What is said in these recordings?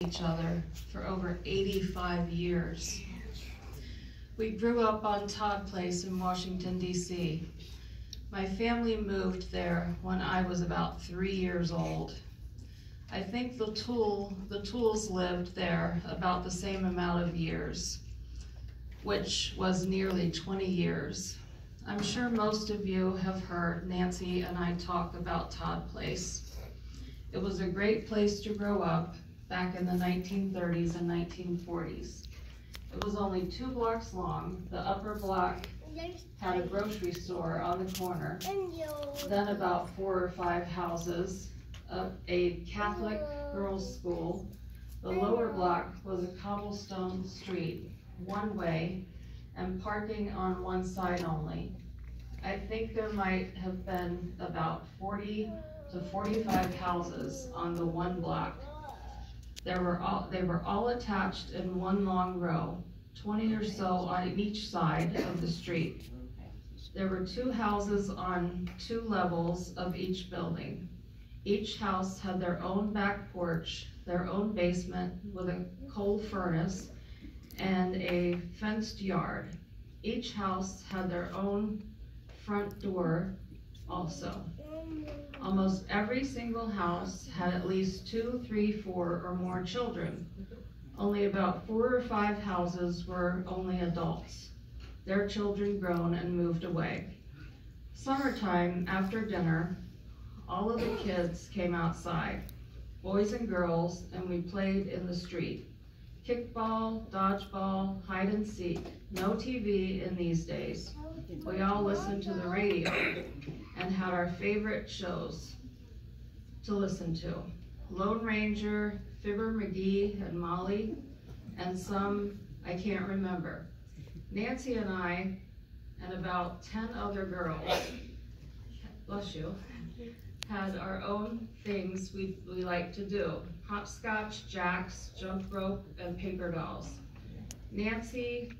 each other for over 85 years. We grew up on Todd Place in Washington, D.C. My family moved there when I was about 3 years old. I think the Tools lived there about the same amount of years, which was nearly 20 years. I'm sure most of you have heard Nancy and I talk about Todd Place. It was a great place to grow up back in the 1930s and 1940s. It was only 2 blocks long. The upper block had a grocery store on the corner, then about 4 or 5 houses, a Catholic girls' school. The lower block was a cobblestone street, one way, and parking on one side only. I think there might have been about 40 to 45 houses on the one block. They were all attached in one long row, 20 or so on each side of the street. There were 2 houses on 2 levels of each building. Each house had their own back porch, their own basement with a coal furnace, and a fenced yard. Each house had their own front door also. Almost every single house had at least 2, 3, 4, or more children. Only about 4 or 5 houses were only adults, their children grown and moved away. Summertime, after dinner, all of the kids came outside, boys and girls, and we played in the street. Kickball, dodgeball, hide and seek. No TV in these days. We all listened to the radio and had our favorite shows to listen to. Lone Ranger, Fibber McGee and Molly, and some I can't remember. Nancy and I and about 10 other girls, bless you, had our own things we liked to do. Hopscotch, jacks, jump rope, and paper dolls. Nancy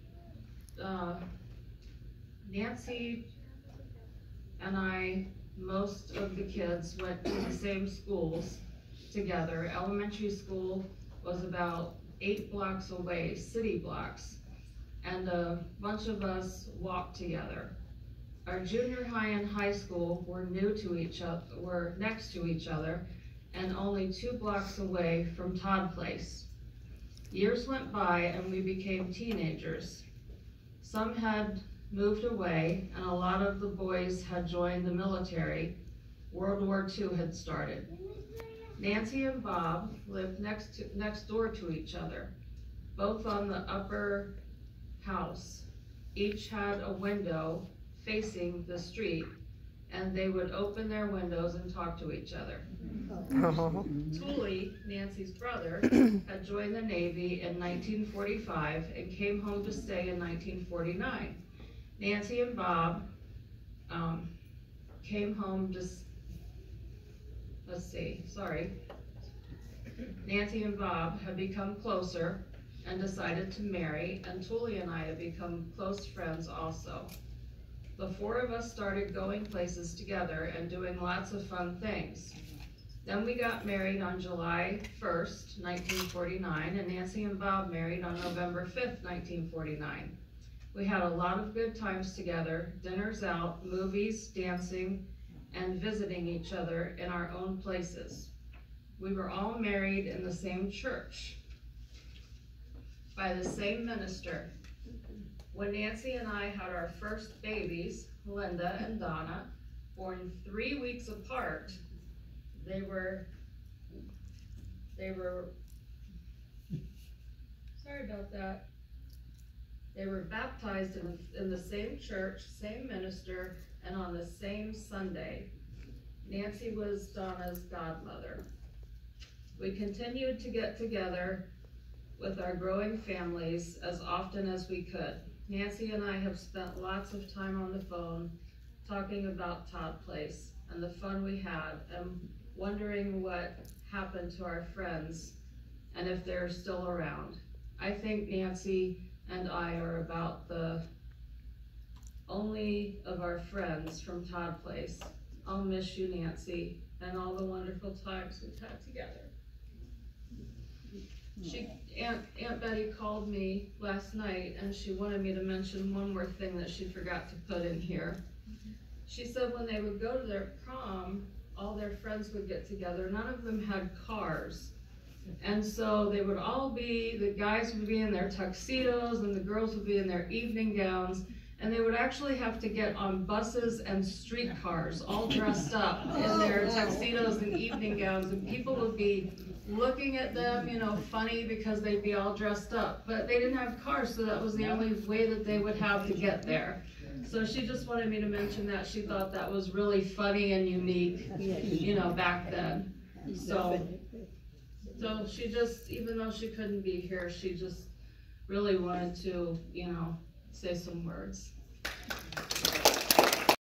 and I, most of the kids went to the same schools together. Elementary school was about 8 blocks away, city blocks, and a bunch of us walked together. Our junior high and high school were next to each other, and only 2 blocks away from Todd Place. Years went by and we became teenagers. Some had moved away and a lot of the boys had joined the military. World War II had started. Nancy and Bob lived next door to each other, both on the upper house. Each had a window facing the street, and they would open their windows and talk to each other. Tooley, Nancy's brother, had joined the Navy in 1945 and came home to stay in 1949. Nancy and Bob came home to, Nancy and Bob had become closer and decided to marry, and Tooley and I have become close friends also. The 4 of us started going places together and doing lots of fun things. Then we got married on July 1st, 1949, and Nancy and Bob married on November 5th, 1949. We had a lot of good times together, dinners out, movies, dancing, and visiting each other in our own places. We were all married in the same church by the same minister. When Nancy and I had our first babies, Linda and Donna, born 3 weeks apart, they were sorry about that. They were baptized in the same church, same minister, and on the same Sunday. Nancy was Donna's godmother. We continued to get together with our growing families as often as we could. Nancy and I have spent lots of time on the phone talking about Todd Place and the fun we had and wondering what happened to our friends and if they're still around. I think Nancy and I are about the only of our friends from Todd Place. I'll miss you, Nancy, and all the wonderful times we've had together. Aunt Betty called me last night and she wanted me to mention one more thing that she forgot to put in here. She said when they would go to their prom, all their friends would get together. None of them had cars. And so they would all be, the guys would be in their tuxedos and the girls would be in their evening gowns. And they would actually have to get on buses and streetcars, all dressed up in their tuxedos and evening gowns. And people would be looking at them, you know, funny because they'd be all dressed up. But they didn't have cars, so that was the only way that they would have to get there. So she just wanted me to mention that. She thought that was really funny and unique, you know, back then. So she just, even though she couldn't be here, she just really wanted to, you know, say some words.